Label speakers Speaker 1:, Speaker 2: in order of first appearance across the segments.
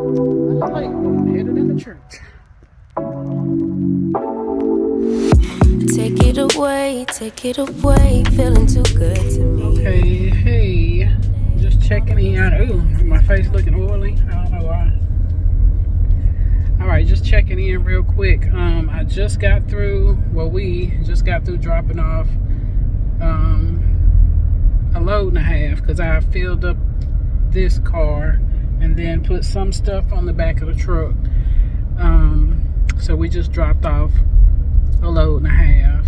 Speaker 1: Like, headed in the church.
Speaker 2: Take it away, feeling too good to me.
Speaker 1: Okay, hey, just checking in. Ooh, my face looking oily. I don't know why. All right, just checking in real quick. I just got through. Well, we just got through dropping off a load and a half because I filled up this car and then put some stuff on the back of the truck. So we just dropped off a load and a half.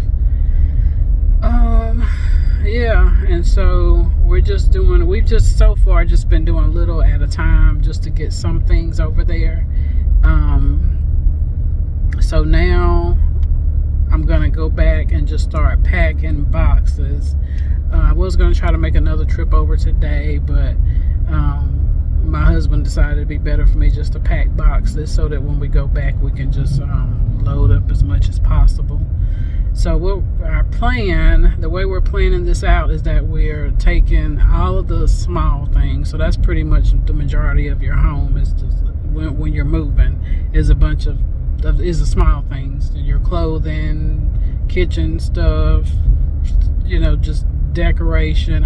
Speaker 1: Yeah, and so we've just so far just been doing a little at a time just to get some things over there. So now I'm gonna go back and just start packing boxes. I was gonna try to make another trip over today, but my husband decided it'd be better for me just to pack boxes so that when we go back we can just load up as much as possible. So our plan, the way we're planning this out is that we're taking all of the small things. So that's pretty much the majority of your home is just when you're moving is the small things, your clothing, kitchen stuff, just decoration,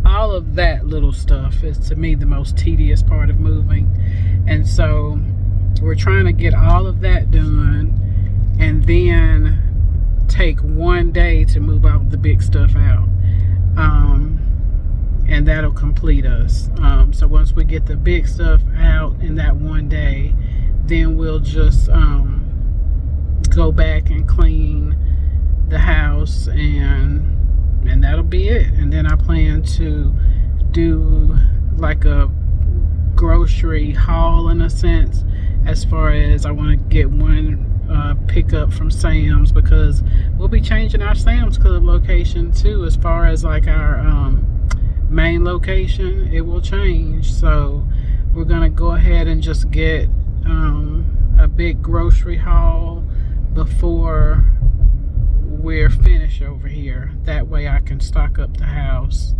Speaker 1: all of that little stuff is to me the most tedious part of moving. And so we're trying to get all of that done and then take one day to move all the big stuff out, and that'll complete us. So once we get the big stuff out in that one day, then we'll just go back and clean the house, and that'll be it. And then I plan to do like a grocery haul in a sense, as far as I want to get one pickup from Sam's, because we'll be changing our Sam's Club location too. As far as like our main location, it will change. So we're gonna go ahead and just get a big grocery haul before we're finished over here. That way I can stock up the house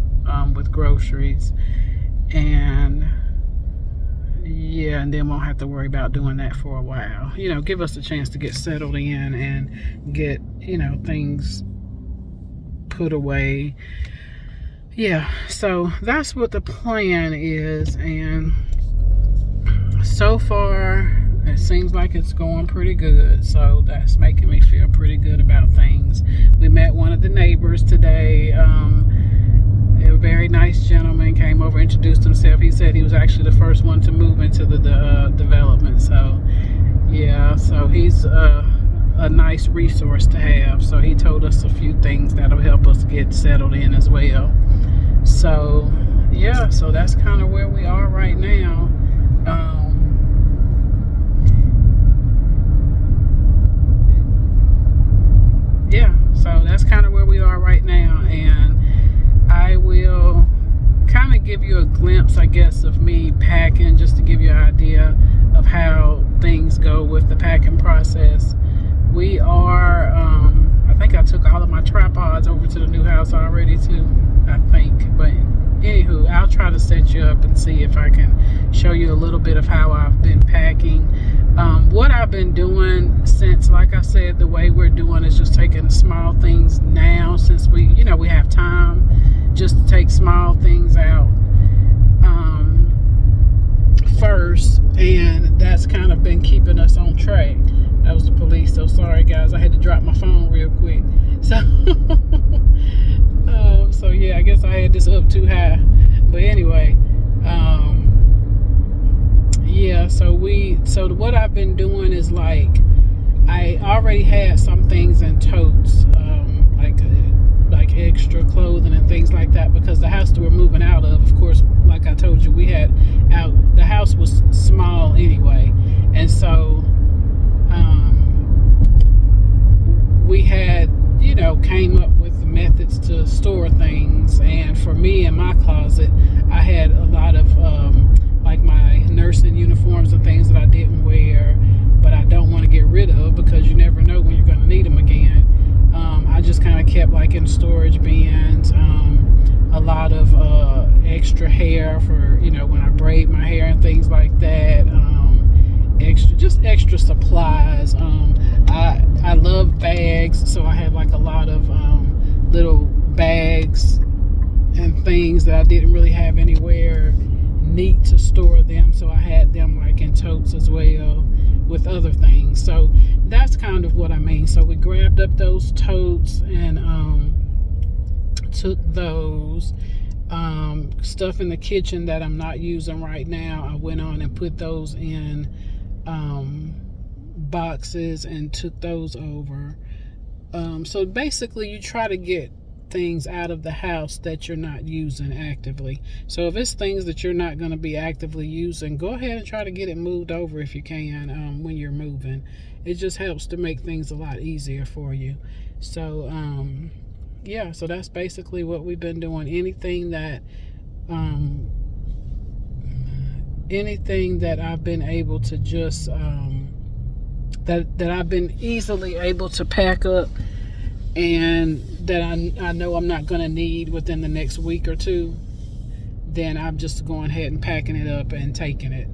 Speaker 1: with groceries, and then won't have to worry about doing that for a while. Give us a chance to get settled in and get things put away. Yeah, so that's what the plan is, and so far it seems like it's going pretty good. So that's making me feel pretty good about things. We met one of the neighbors today. A very nice gentleman came over, introduced himself. He said he was actually the first one to move into the development. So yeah, so he's a nice resource to have. So he told us a few things that'll help us get settled in as well. So yeah, so that's kind of where we are right now. Yeah, so that's kind of where we are right now, and I will kind of give you a glimpse, I guess, of me packing, just to give you an idea of how things go with the packing process. We are, I think I took all of my tripods over to the new house already too, I think. But anywho, I'll try to set you up and see if I can show you a little bit of how I've been packing. What I've been doing since, like I said, the way we're doing is just taking small things now, since we have time, just to take small things out first, and that's kind of been keeping us on track. That was the police, so sorry guys, I had to drop my phone real quick. So so yeah, I guess I had this up too high, but anyway, yeah, so what I've been doing is, like, I already had some things in totes, like extra clothing and things like that, because the house that we're moving out of course, like I told you, the house was small anyway, and so we had came up with methods to store things. And for me, in my closet, I had a lot of like my nursing uniforms and things that I didn't wear, but I don't want to get rid of, because you never know when you're going to need them again. I just kind of kept like in storage bins, a lot of extra hair for when I braid my hair and things like that. extra supplies. I love bags, so I have like a lot of little bags and things that I didn't really have anywhere neat to store them, so I had them like in totes as well with other things. So that's kind of what I mean. So we grabbed up those totes and took those. Stuff in the kitchen that I'm not using right now, I went on and put those in boxes and took those over. So basically you try to get things out of the house that you're not using actively. So if it's things that you're not going to be actively using, go ahead and try to get it moved over if you can when you're moving. It just helps to make things a lot easier for you. So yeah, so that's basically what we've been doing. Anything that I've been able to just that I've been easily able to pack up and that I know I'm not going to need within the next week or two, then I'm just going ahead and packing it up and taking it.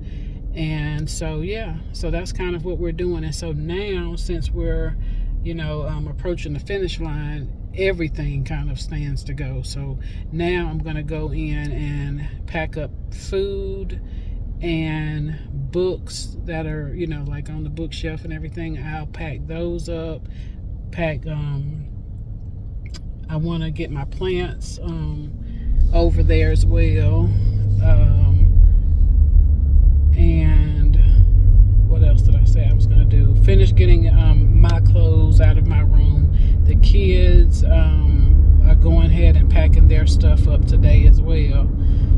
Speaker 1: And so yeah, so that's kind of what we're doing. And so now, since we're approaching the finish line, everything kind of stands to go. So now I'm going to go in and pack up food and books that are like on the bookshelf and everything. I'll pack those up. I want to get my plants over there as well. And what else did I say I was going to do? Finish getting my clothes out of my room. The kids are going ahead and packing their stuff up today as well.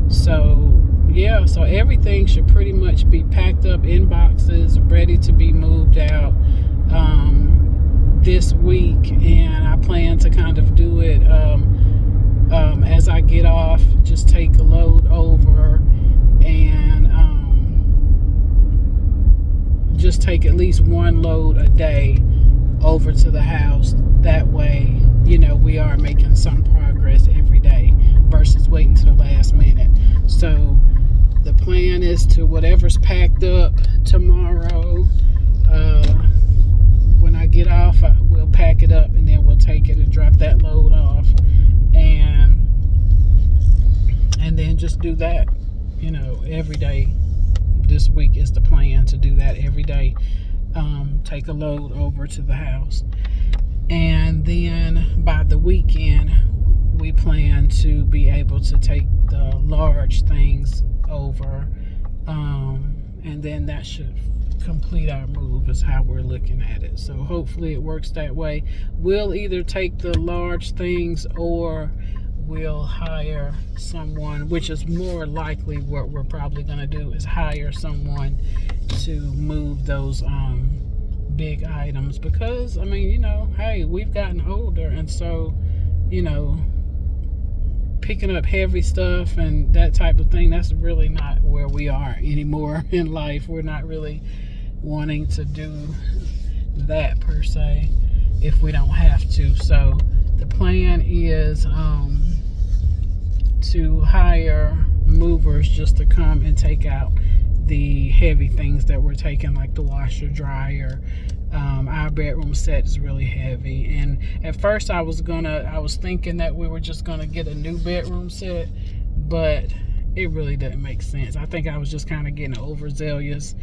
Speaker 1: So yeah, so everything should pretty much be packed up in boxes, ready to be moved out this week. And I plan to kind of do it as I get off, just take a load over and just take at least one load a day over to the house. That way, we are making some progress every day versus waiting to the last minute. So the plan is to, whatever's packed up tomorrow, when I get off, we'll pack it up and then we'll take it and drop that load off, and then just do that, every day. This week is the plan, to do that every day. Take a load over to the house, and then by the weekend we plan to be able to take the large things over, and then that should complete our move, is how we're looking at it. So hopefully it works that way. We'll either take the large things or we'll hire someone, which is more likely what we're probably going to do, is hire someone to move those big items, because hey, we've gotten older, and so picking up heavy stuff and that type of thing, that's really not where we are anymore in life. We're not really wanting to do that per se if we don't have to. So the plan is to hire movers just to come and take out the heavy things that we're taking, like the washer, dryer. Our bedroom set is really heavy, and at first I was thinking that we were just gonna get a new bedroom set, but it really doesn't make sense. I think I was just kind of getting overzealous.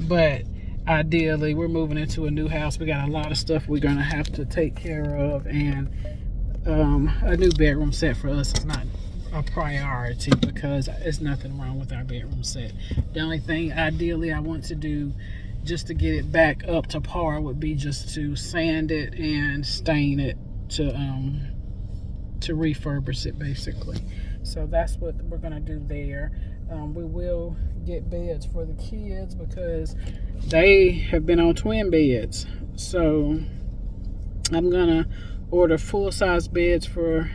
Speaker 1: But ideally, we're moving into a new house. We got a lot of stuff we're gonna have to take care of, and a new bedroom set for us is not a priority, because there's nothing wrong with our bedroom set. The only thing ideally I want to do, just to get it back up to par, would be just to sand it and stain it to refurbish it, basically. So that's what we're gonna do there. We will get beds for the kids because they have been on twin beds. So I'm gonna order full-size beds for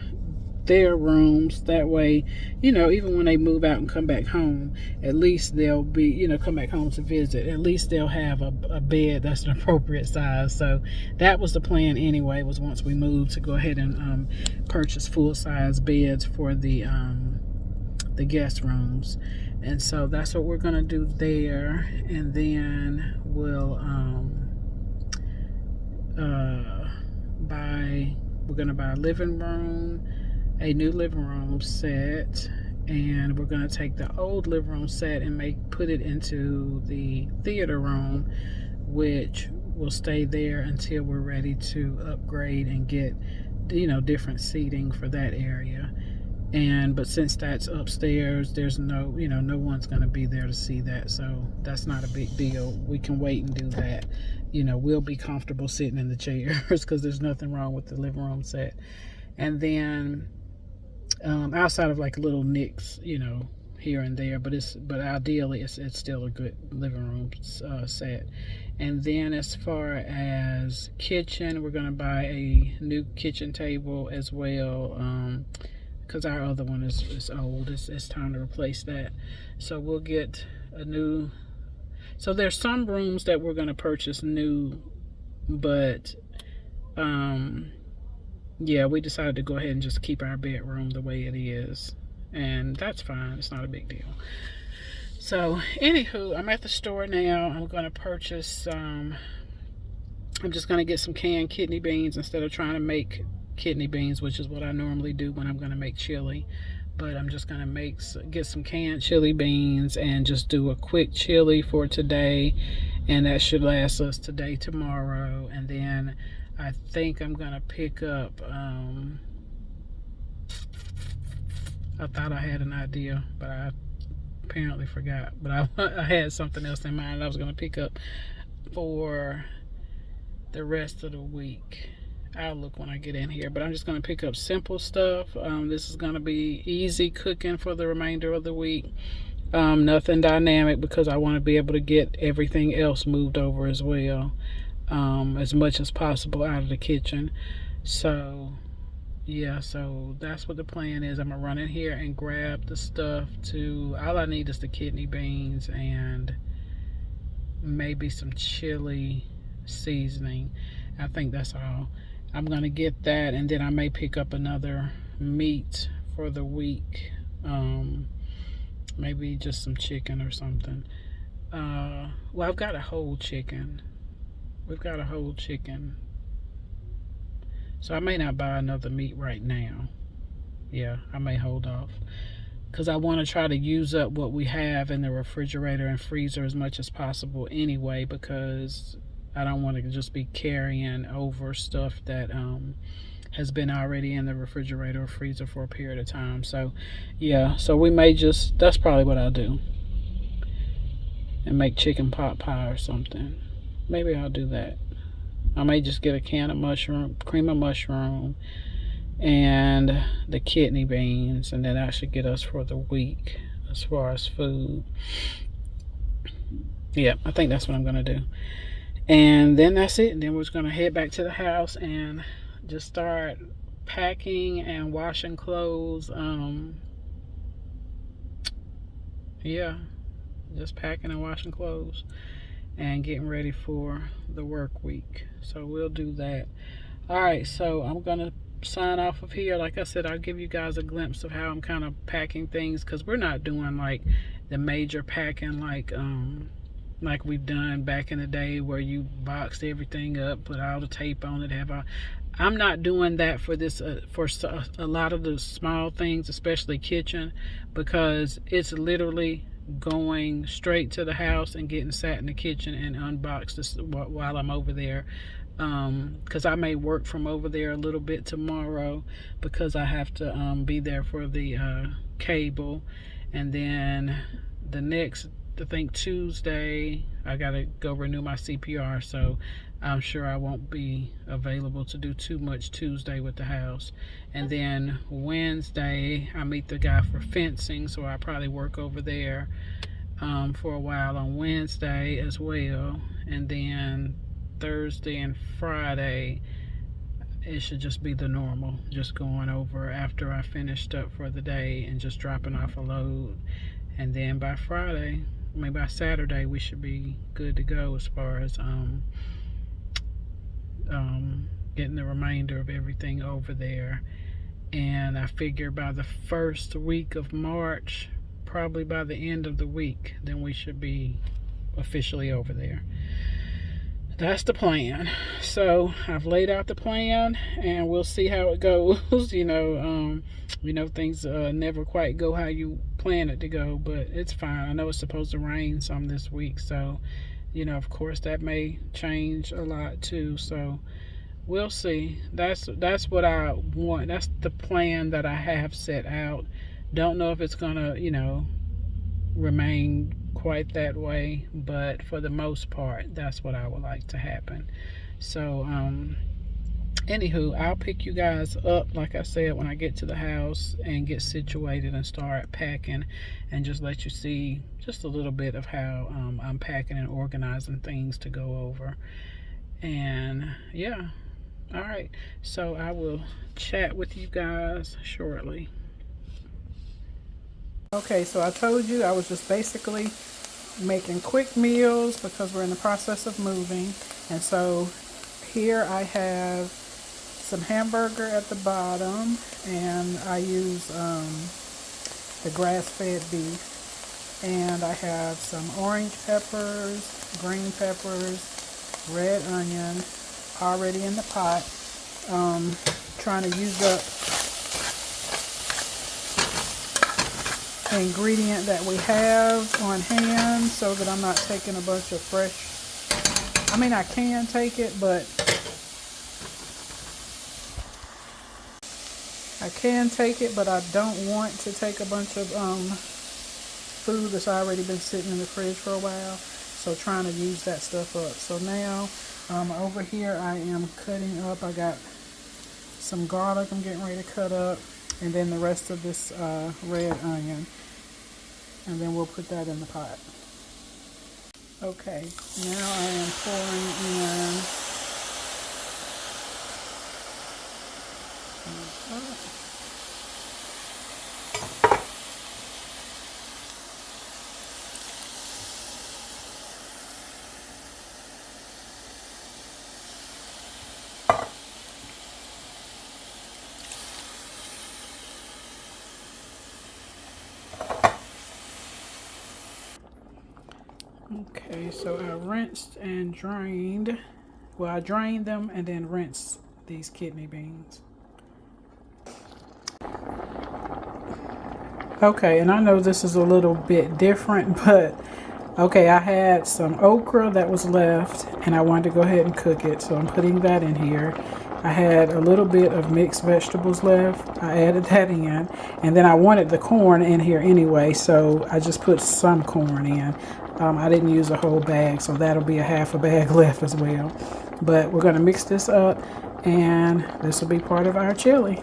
Speaker 1: their rooms. That way, even when they move out and come back home, at least they'll be, come back home to visit, at least they'll have a bed that's an appropriate size. So that was the plan anyway, was once we moved, to go ahead and purchase full-size beds for the guest rooms. And so that's what we're gonna do there. And then we'll we're gonna buy a living room, a new living room set, and we're gonna take the old living room set and put it into the theater room, which will stay there until we're ready to upgrade and get, you know, different seating for that area. But since that's upstairs, there's no, you know, no one's going to be there to see that, so that's not a big deal. We can wait and do that. You know, we'll be comfortable sitting in the chairs because there's nothing wrong with the living room set. And then outside of like little nicks, you know, here and there, but ideally it's still a good living room set. And then as far as kitchen, we're going to buy a new kitchen table as well, because our other one is old. It's time to replace that. So we'll get a new. So there's some rooms that we're going to purchase new, but yeah, we decided to go ahead and just keep our bedroom the way it is, and that's fine. It's not a big deal. So anywho, I'm at the store now. I'm going to purchase I'm just going to get some canned kidney beans instead of trying to make kidney beans, which is what I normally do when I'm going to make chili. But I'm just going to get some canned chili beans and just do a quick chili for today, and that should last us today, tomorrow. And then I think I'm going to pick up I thought I had an idea, but I apparently forgot. But I had something else in mind I was going to pick up for the rest of the week. I'll look when I get in here, but I'm just going to pick up simple stuff. This is going to be easy cooking for the remainder of the week. Nothing dynamic, because I want to be able to get everything else moved over as well, as much as possible out of the kitchen. So yeah, so that's what the plan is. I'm gonna run in here and grab the stuff all I need is the kidney beans and maybe some chili seasoning. I think that's all. I'm gonna get that, and then I may pick up another meat for the week. Maybe just some chicken or something. Well, I've got a whole chicken. We've got a whole chicken. So I may not buy another meat right now. Yeah, I may hold off, because I want to try to use up what we have in the refrigerator and freezer as much as possible anyway, because I don't want to just be carrying over stuff that has been already in the refrigerator or freezer for a period of time. So yeah, so we may that's probably what I'll do, and make chicken pot pie or something. Maybe I'll do that. I may just get a can of cream of mushroom, and the kidney beans, and then that should get us for the week as far as food. Yeah, I think that's what I'm gonna do. And then that's it. And then we're just gonna head back to the house and just start packing and washing clothes. Yeah, just packing and washing clothes and getting ready for the work week. So we'll do that. All right, so I'm gonna sign off of here. Like I said, I'll give you guys a glimpse of how I'm kind of packing things, because we're not doing like the major packing like we've done back in the day, where you boxed everything up, put all the tape on it. I'm not doing that for this for a lot of the small things, especially kitchen, because it's literally going straight to the house and getting sat in the kitchen and unboxed this while I'm over there, because I may work from over there a little bit tomorrow, because I have to be there for the cable. And then the next, I think Tuesday, I gotta go renew my CPR, so I'm sure I won't be available to do too much Tuesday with the house. And then Wednesday, I meet the guy for fencing, so I probably work over there for a while on Wednesday as well. And then Thursday and Friday, it should just be the normal, just going over after I finished up for the day and just dropping off a load. And then by Friday, maybe by Saturday, we should be good to go as far as getting the remainder of everything over there. And I figure by the first week of March, probably by the end of the week, then we should be officially over there. That's the plan. So I've laid out the plan, and we'll see how it goes. You know, things never quite go how you plan it to go, but it's fine. I know it's supposed to rain some this week, so you know, of course, that may change a lot too. So we'll see. That's what I want. That's the plan that I have set out. Don't know if it's gonna, you know, remain quite that way, but for the most part, that's what I would like to happen. So anywho, I'll pick you guys up, like I said, when I get to the house and get situated and start packing, and just let you see just a little bit of how I'm packing and organizing things to go over. And yeah, all right, so I will chat with you guys shortly. Okay, so I told you I was just basically making quick meals because we're in the process of moving. And so here I have some hamburger at the bottom, and I use the grass-fed beef. And I have some orange peppers, green peppers, red onion already in the pot. Trying to use up the ingredient that we have on hand so that I'm not taking a bunch of fresh. I mean, I can take it, but I don't want to take a bunch of food that's already been sitting in the fridge for a while. So trying to use that stuff up. So now over here I am cutting up. I got some garlic I'm getting ready to cut up, and then the rest of this red onion, and then we'll put that in the pot. Okay, now I am pouring in Okay, so I rinsed and drained. Well, I drained them and then rinsed these kidney beans. Okay, and I know this is a little bit different, but okay, I had some okra that was left and I wanted to go ahead and cook it, so I'm putting that in here. I had a little bit of mixed vegetables left. I added that in, and then I wanted the corn in here anyway, so I just put some corn in. I didn't use a whole bag, so that'll be a half a bag left as well. But we're going to mix this up, and this will be part of our chili.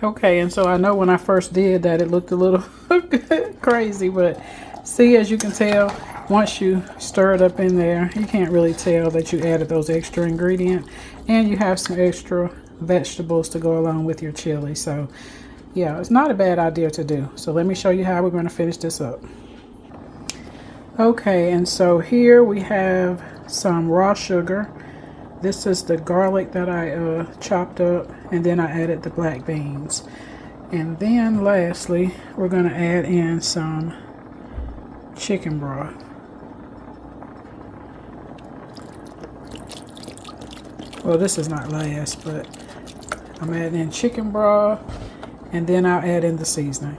Speaker 1: Okay, and so I know when I first did that, it looked a little crazy, but see, as you can tell, once you stir it up in there, you can't really tell that you added those extra ingredients, and you have some extra vegetables to go along with your chili. So yeah, it's not a bad idea to do. So let me show you how we're going to finish this up. Okay, and so here we have some raw sugar. This is the garlic that I chopped up, and then I added the black beans. And then lastly, we're going to add in some chicken broth. Well, this is not last, but I'm adding in chicken broth, and then I'll add in the seasoning.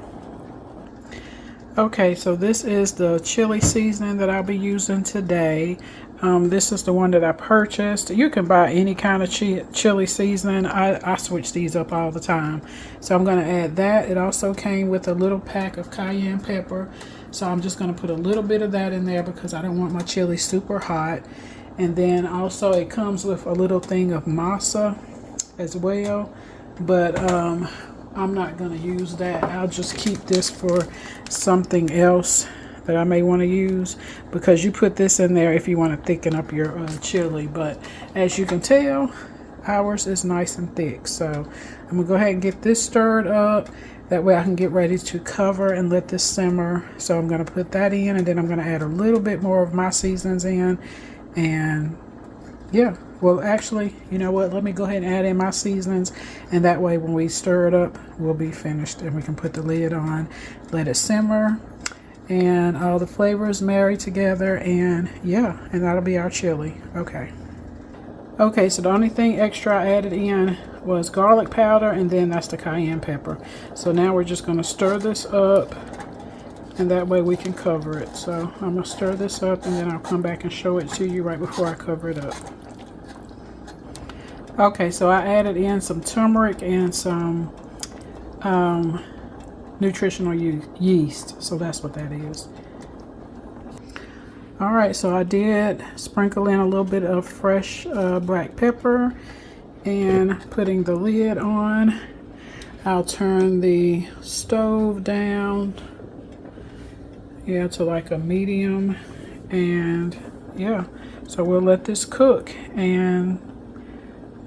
Speaker 1: Okay, so this is the chili seasoning that I'll be using today. This is the one that I purchased. You can buy any kind of chili seasoning. I switch these up all the time. So I'm going to add that. It also came with a little pack of cayenne pepper. So I'm just going to put a little bit of that in there because I don't want my chili super hot. And then also it comes with a little thing of masa as well. But I'm not going to use that. I'll just keep this for something else that I may want to use, because you put this in there if you want to thicken up your chili. But as you can tell, ours is nice and thick. So I'm going to go ahead and get this stirred up. That way I can get ready to cover and let this simmer. So I'm going to put that in, and then I'm going to add a little bit more of my seasonings in, and yeah, well, actually, you know what? Let me go ahead and add in my seasonings, and that way when we stir it up, we'll be finished, and we can put the lid on, let it simmer, and all the flavors marry together, and yeah, and that'll be our chili. Okay, so the only thing extra I added in was garlic powder, and then that's the cayenne pepper. So now we're just going to stir this up, and that way we can cover it. So I'm going to stir this up, and then I'll come back and show it to you right before I cover it up. Okay, so I added in some turmeric and some nutritional yeast. So that's what that is. All right, so I did sprinkle in a little bit of fresh black pepper, and putting the lid on, I'll turn the stove down, yeah, to like a medium, and yeah, so we'll let this cook, and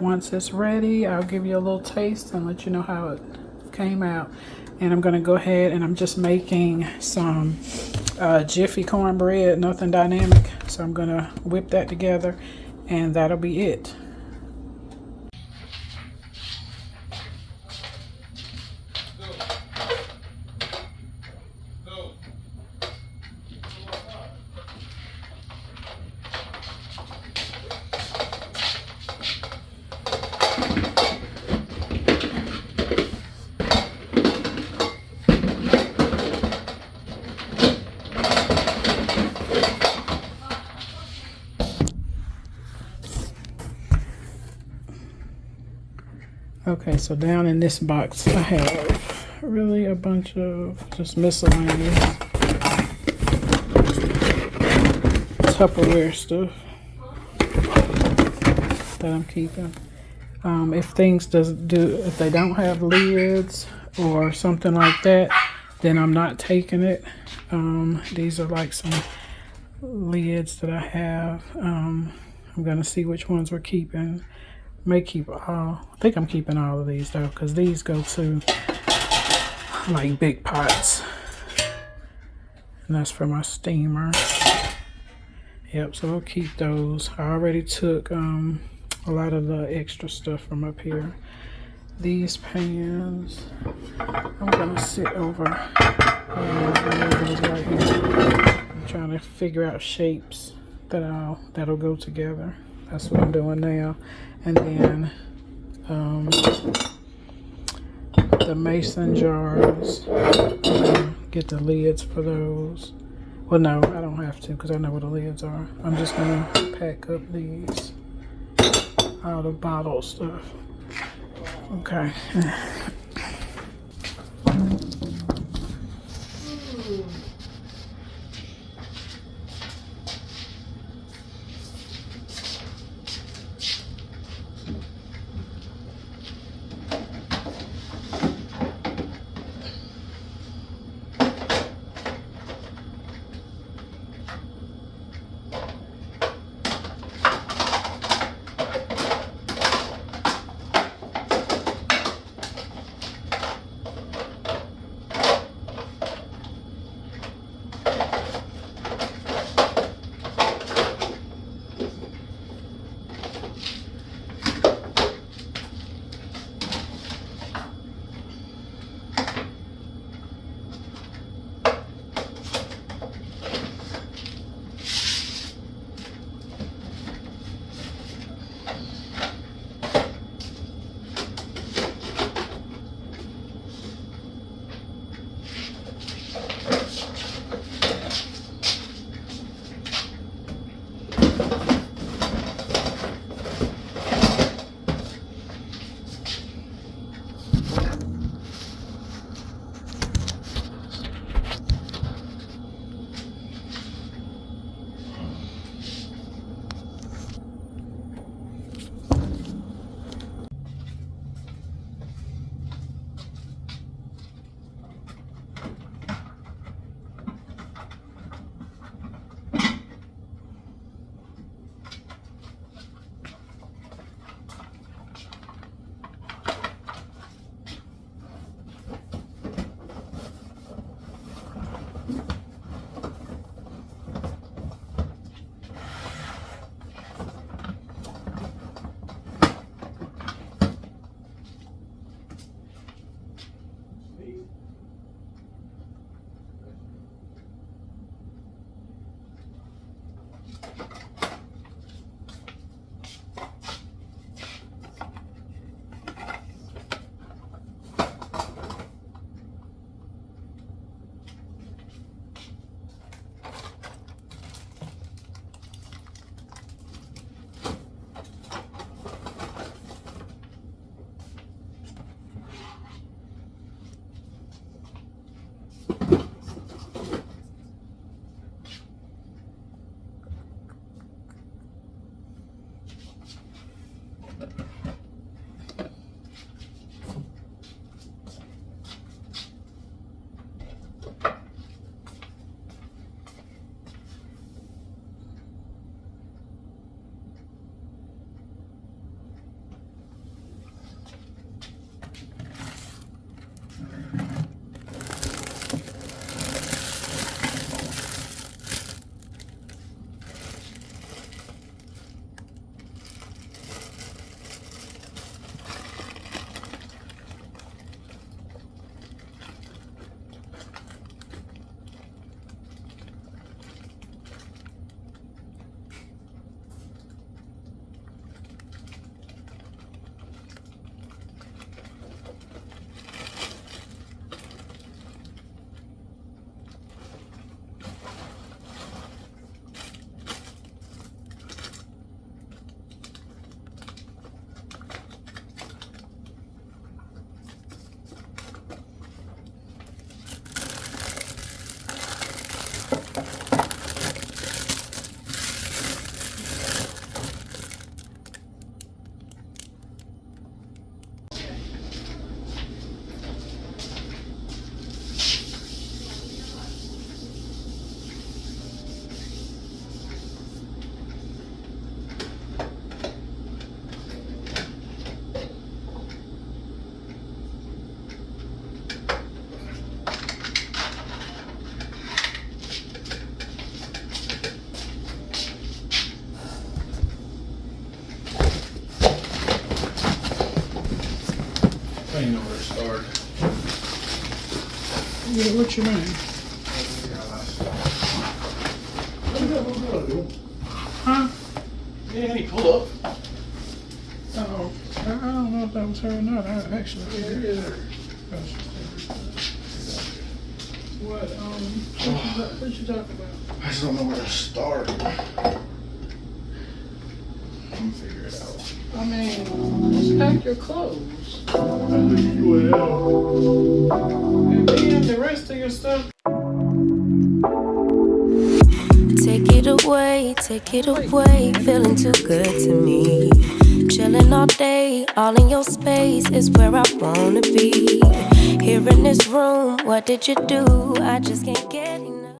Speaker 1: once it's ready, I'll give you a little taste and let you know how it came out. And I'm gonna go ahead, and I'm just making some Jiffy cornbread, nothing dynamic. So I'm gonna whip that together, and that'll be it. Okay, so down in this box I have really a bunch of just miscellaneous Tupperware stuff that I'm keeping. If they don't have lids or something like that, then I'm not taking it. These are like some lids that I have. I'm gonna see which ones we're keeping. May keep all. I think I'm keeping all of these though, because these go to like big pots, and that's for my steamer. Yep, so we'll keep those. I already took a lot of the extra stuff from up here. These pans, I'm gonna sit over those right here. I'm trying to figure out shapes that'll go together. That's what I'm doing now. And then the mason jars, get the lids for those. Well, no, I don't have to, because I know where the lids are. I'm just gonna pack up these, all the bottle stuff. Okay. Yeah, what you mean? Huh?
Speaker 3: Yeah, he pull up.
Speaker 1: Oh, I don't know if that was her or not. I actually. What you talking about?
Speaker 3: I just don't know where to start. I'm gonna figure it out.
Speaker 1: I mean, just pack your clothes.
Speaker 3: Well,
Speaker 1: And then the rest of your stuff.
Speaker 2: Take it away, feeling too good to me. Chilling all day, all in your space is where I wanna be. Here in this room, what did you do? I just can't get enough.